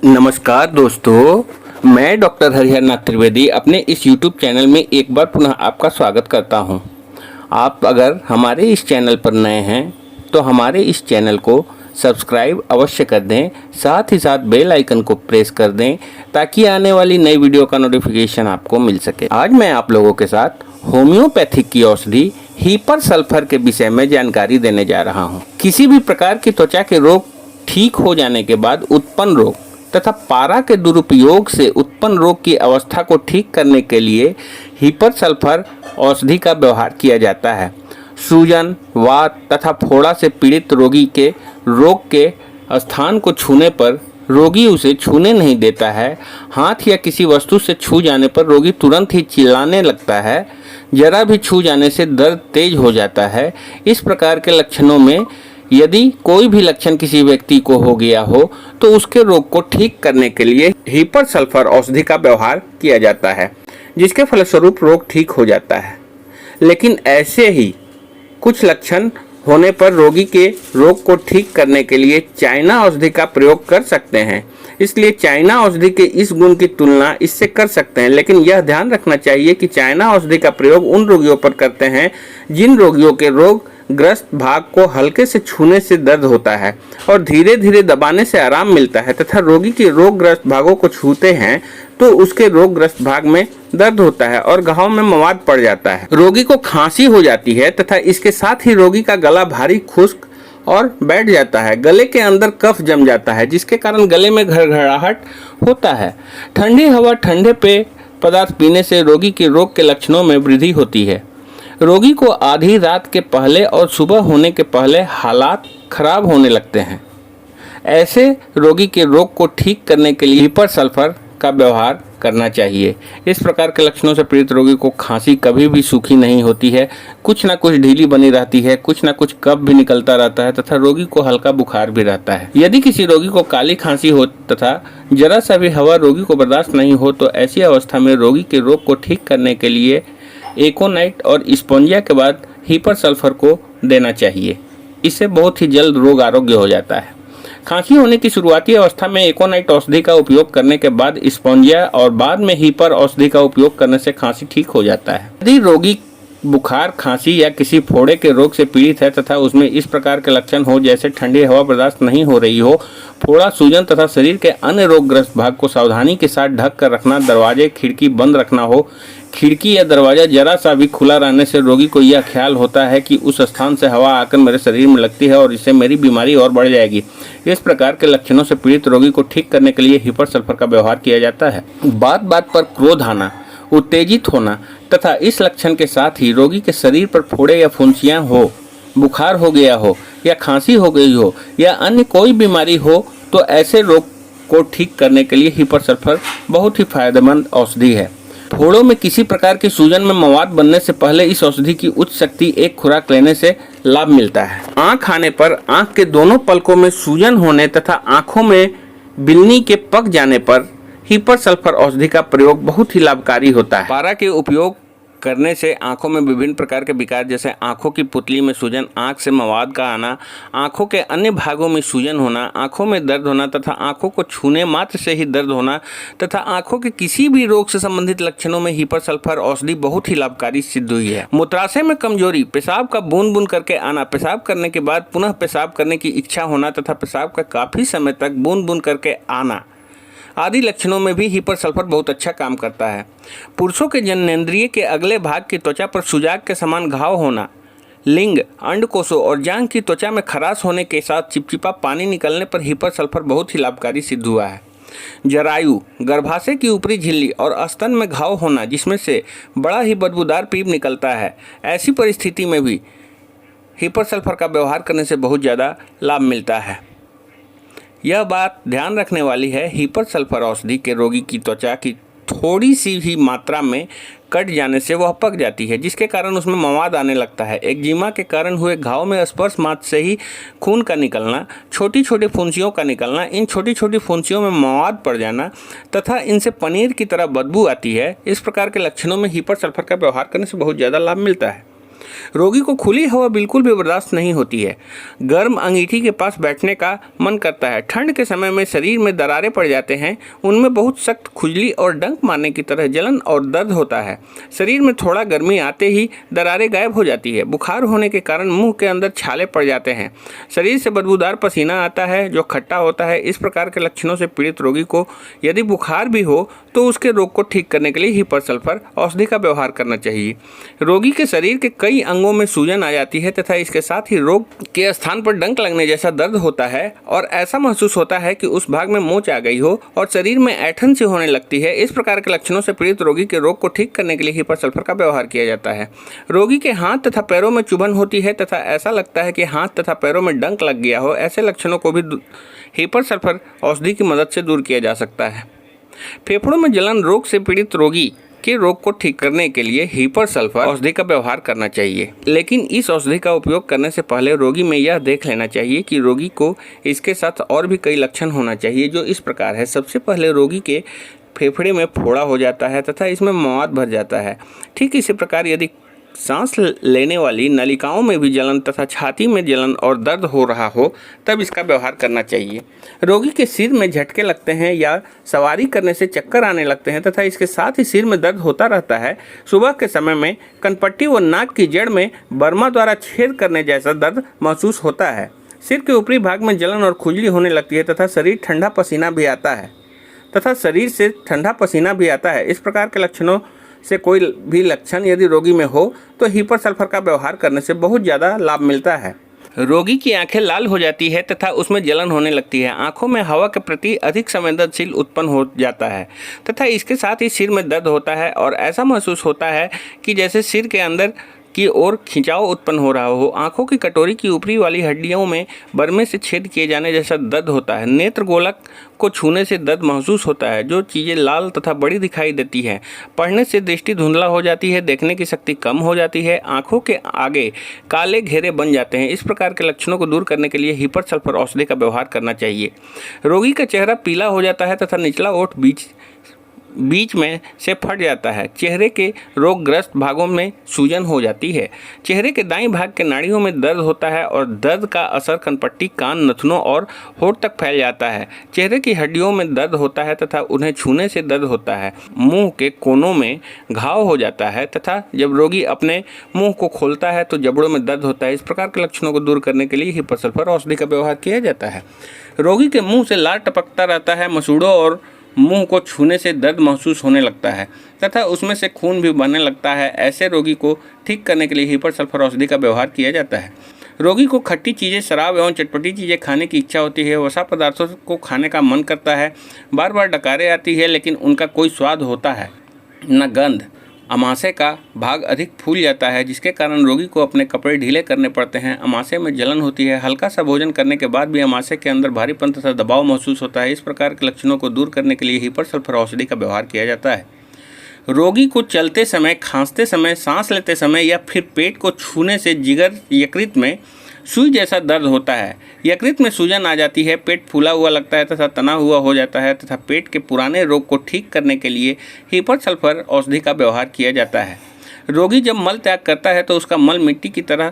नमस्कार दोस्तों, मैं डॉक्टर हरिहर नाथ त्रिवेदी अपने इस YouTube चैनल में एक बार पुनः आपका स्वागत करता हूं। आप अगर हमारे इस चैनल पर नए हैं तो हमारे इस चैनल को सब्सक्राइब अवश्य कर दें, साथ ही साथ बेल आइकन को प्रेस कर दें ताकि आने वाली नई वीडियो का नोटिफिकेशन आपको मिल सके। आज मैं आप लोगों के साथ होम्योपैथिक की औषधि हीपर सल्फर के विषय में जानकारी देने जा रहा हूँ। किसी भी प्रकार की त्वचा के रोग ठीक हो जाने के बाद उत्पन्न रोग तथा पारा के दुरुपयोग से उत्पन्न रोग की अवस्था को ठीक करने के लिए हीपर सल्फर औषधि का व्यवहार किया जाता है। सूजन, वात तथा फोड़ा से पीड़ित रोगी के रोग के स्थान को छूने पर रोगी उसे छूने नहीं देता है। हाथ या किसी वस्तु से छू जाने पर रोगी तुरंत ही चिल्लाने लगता है। जरा भी छू जाने से दर्द तेज हो जाता है। इस प्रकार के लक्षणों में यदि कोई भी लक्षण किसी व्यक्ति को हो गया हो तो उसके रोग को ठीक करने के लिए हीपर सल्फर औषधि का व्यवहार किया जाता है, जिसके फलस्वरूप रोग ठीक हो जाता है। लेकिन ऐसे ही कुछ लक्षण होने पर रोगी के रोग को ठीक करने के लिए चाइना औषधि का प्रयोग कर सकते हैं। इसलिए चाइना औषधि के इस गुण की तुलना इससे कर सकते हैं, लेकिन यह ध्यान रखना चाहिए कि चाइना औषधि का प्रयोग उन रोगियों पर करते हैं जिन रोगियों के रोग ग्रस्त भाग को हल्के से छूने से दर्द होता है और धीरे धीरे दबाने से आराम मिलता है, तथा रोगी के रोगग्रस्त भागों को छूते हैं तो उसके रोगग्रस्त भाग में दर्द होता है और घाव में मवाद पड़ जाता है। रोगी को खांसी हो जाती है तथा इसके साथ ही रोगी का गला भारी, खुश्क और बैठ जाता है। गले के अंदर कफ जम जाता है, जिसके कारण गले में घड़घड़ाहट होता है। ठंडी हवा, ठंडे पेय पदार्थ पीने से रोगी के रोग के लक्षणों में वृद्धि होती है। रोगी को आधी रात के पहले और सुबह होने के पहले हालात खराब होने लगते हैं। ऐसे रोगी के रोग को ठीक करने के लिए हीपर सल्फर का व्यवहार करना चाहिए। इस प्रकार के लक्षणों से पीड़ित रोगी को खांसी कभी भी सूखी नहीं होती है, कुछ ना कुछ ढीली बनी रहती है, कुछ ना कुछ कफ भी निकलता रहता है तथा रोगी को हल्का बुखार भी रहता है। यदि किसी रोगी को काली खांसी हो तथा जरा सा भी हवा रोगी को बर्दाश्त नहीं हो तो ऐसी अवस्था में रोगी के रोग को ठीक करने के लिए एकोनाइट और स्पोंजिया के बाद हीपर सल्फर को देना चाहिए। इससे बहुत ही जल्द रोग आरोग्य हो जाता है। खांसी होने की शुरुआती अवस्था में एकोनाइट औषधि का उपयोग करने के बाद स्पोंजिया और बाद में हीपर औषधि का उपयोग करने से खांसी ठीक हो जाता है। यदि रोगी बुखार, खांसी या किसी फोड़े के रोग से पीड़ित है तथा उसमें इस प्रकार के लक्षण हो जैसे ठंडी हवा बर्दाश्त नहीं हो रही हो, फोड़ा, सूजन तथा शरीर के अन्य रोगग्रस्त भाग को सावधानी के साथ ढक कर रखना, दरवाजे खिड़की बंद रखना हो, खिड़की या दरवाजा जरा सा भी खुला रहने से रोगी को यह ख्याल होता है कि उस स्थान से हवा आकर मेरे शरीर में लगती है और इससे मेरी बीमारी और बढ़ जाएगी। इस प्रकार के लक्षणों से पीड़ित रोगी को ठीक करने के लिए हीपर सल्फर का व्यवहार किया जाता है। बात बात पर क्रोध आना, उत्तेजित होना तथा इस लक्षण के साथ ही रोगी के शरीर पर फोड़े या फुंसियां हो, बुखार हो गया हो या खांसी हो गई हो या अन्य कोई बीमारी हो तो ऐसे रोग को ठीक करने के लिए हीपर सल्फर बहुत ही फायदेमंद औषधि है। फोड़ों में किसी प्रकार की सूजन में मवाद बनने से पहले इस औषधि की उच्च शक्ति एक खुराक लेने से लाभ मिलता है। आँख आने पर, आँख के दोनों पलकों में सूजन होने तथा आँखों में बिलनी के पक जाने पर हीपर सल्फर औषधि का प्रयोग बहुत ही लाभकारी होता है। पारा के उपयोग करने से आंखों में विभिन्न प्रकार के विकार जैसे आंखों की पुतली में सूजन, आंख से मवाद का आना, आंखों के अन्य भागों में सूजन होना, आंखों में दर्द होना तथा आंखों को छूने मात्र से ही दर्द होना तथा आंखों के किसी भी रोग से संबंधित लक्षणों में हीपर सल्फर औषधि बहुत ही लाभकारी सिद्ध हुई है। मूत्राशय में कमजोरी, पेशाब का बूंद बूंद करके आना, पेशाब करने के बाद पुनः पेशाब करने की इच्छा होना तथा पेशाब का काफी समय तक बूंद बूंद करके आना आदि लक्षणों में भी हीपर सल्फर बहुत अच्छा काम करता है। पुरुषों के जननेंद्रिय के अगले भाग की त्वचा पर सुजाक के समान घाव होना, लिंग, अंडकोशों और जांघ की त्वचा में खराश होने के साथ चिपचिपा पानी निकलने पर हीपर सल्फर बहुत ही लाभकारी सिद्ध हुआ है। जरायु, गर्भाशय की ऊपरी झिल्ली और स्तन में घाव होना जिसमें से बड़ा ही बदबूदार पीप निकलता है, ऐसी परिस्थिति में भी हीपर सल्फर का व्यवहार करने से बहुत ज़्यादा लाभ मिलता है। यह बात ध्यान रखने वाली है, हीपर सल्फर औषधि के रोगी की त्वचा की थोड़ी सी ही मात्रा में कट जाने से वह पक जाती है, जिसके कारण उसमें मवाद आने लगता है। एक्जिमा के कारण हुए घाव में स्पर्श मात्र से ही खून का निकलना, छोटी छोटी फुंसियों का निकलना, इन छोटी छोटी फुंसियों में मवाद पड़ जाना तथा इनसे पनीर की तरह बदबू आती है। इस प्रकार के लक्षणों में हीपर सल्फर का व्यवहार करने से बहुत ज़्यादा लाभ मिलता है। रोगी को खुली हवा बिल्कुल भी बर्दाश्त नहीं होती है। गर्म अंगीठी के पास बैठने का मन करता है। ठंड के समय में शरीर में दरारें पड़ जाते हैं, उनमें बहुत सख्त खुजली और डंक मारने की तरह जलन और दर्द होता है। शरीर में थोड़ा गर्मी आते ही दरारें गायब हो जाती है। बुखार होने के कारण मुंह के अंदर छाले पड़ जाते हैं। शरीर से बदबूदार पसीना आता है जो खट्टा होता है। इस प्रकार के लक्षणों से पीड़ित रोगी को यदि बुखार भी हो तो उसके रोग को ठीक करने के लिए हीपर सल्फर औषधि का व्यवहार करना चाहिए। रोगी के शरीर के कई अंगों में सूजन आ जाती है तथा इसके साथ ही रोग के स्थान पर डंक लगने जैसा दर्द होता है और ऐसा महसूस होता है कि उस भाग में मोच आ गई हो और शरीर में ऐंठन सी होने लगती है। इस प्रकार के लक्षणों से पीड़ित रोगी के रोग को ठीक करने के लिए हीपर सल्फर का व्यवहार किया जाता है। रोगी के हाथ तथा पैरों में चुभन होती है तथा ऐसा लगता है कि हाथ तथा पैरों में डंक लग गया हो। ऐसे लक्षणों को भी हीपर सल्फर औषधि की मदद से दूर किया जा सकता है। फेफड़ों में जलन रोग से पीड़ित रोगी के रोग को ठीक करने के लिए हीपर सल्फर औषधि का व्यवहार करना चाहिए। लेकिन इस औषधि का उपयोग करने से पहले रोगी में यह देख लेना चाहिए कि रोगी को इसके साथ और भी कई लक्षण होना चाहिए जो इस प्रकार है। सबसे पहले रोगी के फेफड़े में फोड़ा हो जाता है तथा इसमें मवाद भर जाता है। ठीक इसी प्रकार यदि सांस लेने वाली नलिकाओं में भी जलन तथा छाती में जलन और दर्द हो रहा हो तब इसका व्यवहार करना चाहिए। रोगी के सिर में झटके लगते हैं या सवारी करने से चक्कर आने लगते हैं तथा इसके साथ ही सिर में दर्द होता रहता है। सुबह के समय में कनपट्टी व नाक की जड़ में बर्मा द्वारा छेद करने जैसा दर्द महसूस होता है। सिर के ऊपरी भाग में जलन और खुजली होने लगती है तथा शरीर से ठंडा पसीना भी आता है। इस प्रकार के लक्षणों से कोई भी लक्षण यदि रोगी में हो तो हीपर सल्फर का व्यवहार करने से बहुत ज़्यादा लाभ मिलता है। रोगी की आंखें लाल हो जाती है तथा उसमें जलन होने लगती है। आंखों में हवा के प्रति अधिक संवेदनशील उत्पन्न हो जाता है तथा इसके साथ ही सिर में दर्द होता है और ऐसा महसूस होता है कि जैसे सिर के अंदर की ओर खिंचाव उत्पन्न हो रहा हो। आंखों की कटोरी की ऊपरी वाली हड्डियों में बर्मे से छेद किए जाने जैसा दर्द होता है। नेत्र गोलक को छूने से दर्द महसूस होता है। जो चीज़ें लाल तथा बड़ी दिखाई देती हैं। पढ़ने से दृष्टि धुंधला हो जाती है। देखने की शक्ति कम हो जाती है। आंखों के आगे काले घेरे बन जाते हैं। इस प्रकार के लक्षणों को दूर करने के लिए हीपर सल्फर औषधि का व्यवहार करना चाहिए। रोगी का चेहरा पीला हो जाता है तथा निचला ओठ बीच में से फट जाता है। चेहरे के रोगग्रस्त भागों में सूजन हो जाती है। चेहरे के दाईं भाग के नाड़ियों में दर्द होता है और दर्द का असर कनपट्टी, कान, नथुनों और होठ तक फैल जाता है। चेहरे की हड्डियों में दर्द होता है तथा उन्हें छूने से दर्द होता है। मुंह के कोनों में घाव हो जाता है तथा जब रोगी अपने मुंह को खोलता है तो जबड़ों में दर्द होता है। इस प्रकार के लक्षणों को दूर करने के लिए हीपर सल्फर औषधि का व्यवहार किया जाता है। रोगी के मुँह से लार टपकता रहता है। मसूड़ों और मुंह को छूने से दर्द महसूस होने लगता है तथा उसमें से खून भी बहने लगता है। ऐसे रोगी को ठीक करने के लिए हीपर सल्फर औषधि का व्यवहार किया जाता है। रोगी को खट्टी चीज़ें, शराब एवं चटपटी चीज़ें खाने की इच्छा होती है। वसा पदार्थों को खाने का मन करता है। बार बार डकारें आती है लेकिन उनका कोई स्वाद होता है न गंध। अमाशय का भाग अधिक फूल जाता है जिसके कारण रोगी को अपने कपड़े ढीले करने पड़ते हैं। अमाशय में जलन होती है। हल्का सा भोजन करने के बाद भी अमाशय के अंदर भारीपन तथा दबाव महसूस होता है। इस प्रकार के लक्षणों को दूर करने के लिए हीपर सल्फर औषधि का व्यवहार किया जाता है। रोगी को चलते समय, खांसते समय, सांस लेते समय या फिर पेट को छूने से जिगर यकृत में सुई जैसा दर्द होता है। यकृत में सूजन आ जाती है। पेट फूला हुआ लगता है तथा तना हुआ हो जाता है तथा पेट के पुराने रोग को ठीक करने के लिए हीपर सल्फर औषधि का व्यवहार किया जाता है। रोगी जब मल त्याग करता है तो उसका मल मिट्टी की तरह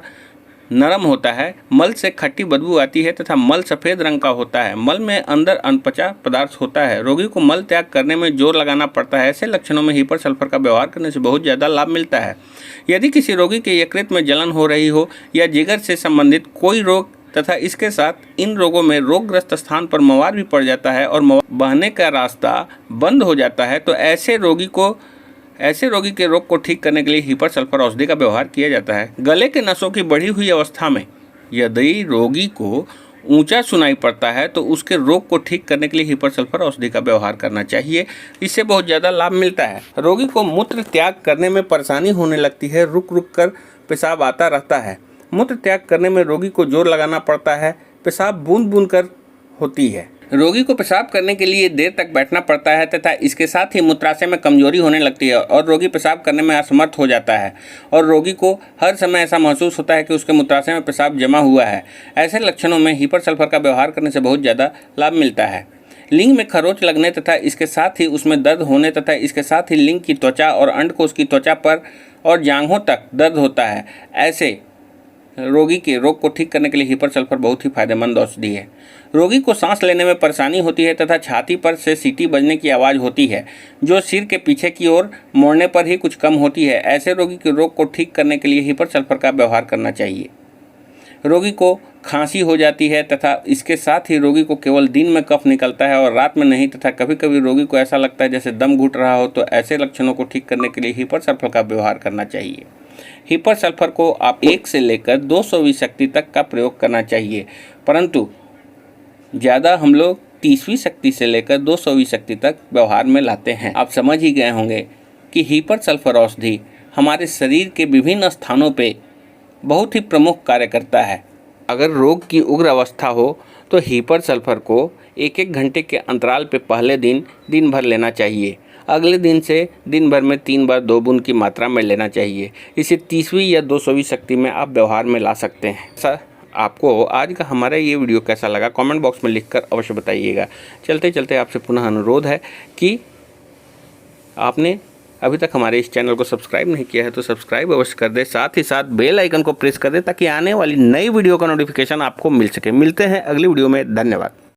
नरम होता है। मल से खट्टी बदबू आती है तथा मल सफ़ेद रंग का होता है। मल में अंदर अनपचा पदार्थ होता है। रोगी को मल त्याग करने में जोर लगाना पड़ता है। ऐसे लक्षणों में हीपर सल्फर का व्यवहार करने से बहुत ज़्यादा लाभ मिलता है। यदि किसी रोगी के यकृत में जलन हो रही हो या जिगर से संबंधित कोई रोग तथा इसके साथ इन रोगों में रोगग्रस्त स्थान पर मवाद भी पड़ जाता है और मवाद बहने का रास्ता बंद हो जाता है तो ऐसे रोगी के रोग को ठीक करने के लिए हीपर सल्फर औषधि का व्यवहार किया जाता है। गले के नसों की बढ़ी हुई अवस्था में यदि रोगी को ऊंचा सुनाई पड़ता है तो उसके रोग को ठीक करने के लिए हीपर सल्फर औषधि का व्यवहार करना चाहिए। इससे बहुत ज़्यादा लाभ मिलता है। रोगी को मूत्र त्याग करने में परेशानी होने लगती है। रुक रुक कर पेशाब आता रहता है। मूत्र त्याग करने में रोगी को जोर लगाना पड़ता है। पेशाब बूंद बूंद कर होती है। रोगी को पेशाब करने के लिए देर तक बैठना पड़ता है तथा इसके साथ ही मूत्राशय में कमजोरी होने लगती है और रोगी पेशाब करने में असमर्थ हो जाता है और रोगी को हर समय ऐसा महसूस होता है कि उसके मूत्राशय में पेशाब जमा हुआ है। ऐसे लक्षणों में हीपर सल्फर का व्यवहार करने से बहुत ज़्यादा लाभ मिलता है। लिंग में खरोंच लगने तथा इसके साथ ही उसमें दर्द होने तथा इसके साथ ही लिंग की त्वचा और अंडकोश की त्वचा पर और जांघों तक दर्द होता है, ऐसे रोगी के रोग को ठीक करने के लिए हीपर सल्फर बहुत ही फायदेमंद औषधि है। रोगी को सांस लेने में परेशानी होती है तथा छाती पर से सीटी बजने की आवाज़ होती है, जो सिर के पीछे की ओर मोड़ने पर ही कुछ कम होती है। ऐसे रोगी के रोग को ठीक करने के लिए हीपर सल्फर का व्यवहार करना चाहिए। रोगी को खांसी हो जाती है तथा इसके साथ ही रोगी को केवल दिन में कफ निकलता है और रात में नहीं तथा कभी कभी रोगी को ऐसा लगता है जैसे दम घुट रहा हो, तो ऐसे लक्षणों को ठीक करने के लिए हीपर सल्फर का व्यवहार करना चाहिए। हीपर सल्फर को आप 1 से लेकर 200वीं शक्ति तक का प्रयोग करना चाहिए, परंतु ज़्यादा हम लोग 30वीं शक्ति से लेकर 200वीं शक्ति तक व्यवहार में लाते हैं। आप समझ ही गए होंगे कि हीपर सल्फर औषधि हमारे शरीर के विभिन्न स्थानों पे बहुत ही प्रमुख कार्य करता है। अगर रोग की उग्र अवस्था हो तो हीपर सल्फर को 1-1 घंटे के अंतराल पे पहले दिन भर लेना चाहिए। अगले दिन से दिन भर में 3 बार 2 बूंद की मात्रा में लेना चाहिए। इसे 30वीं या 200वीं शक्ति में आप व्यवहार में ला सकते हैं। सर, आपको आज का हमारा ये वीडियो कैसा लगा कमेंट बॉक्स में लिखकर अवश्य बताइएगा। चलते चलते आपसे पुनः अनुरोध है कि आपने अभी तक हमारे इस चैनल को सब्सक्राइब नहीं किया है तो सब्सक्राइब अवश्य कर दें, साथ ही साथ बेल आइकन को प्रेस कर दें ताकि आने वाली नई वीडियो का नोटिफिकेशन आपको मिल सके। मिलते हैं अगली वीडियो में। धन्यवाद।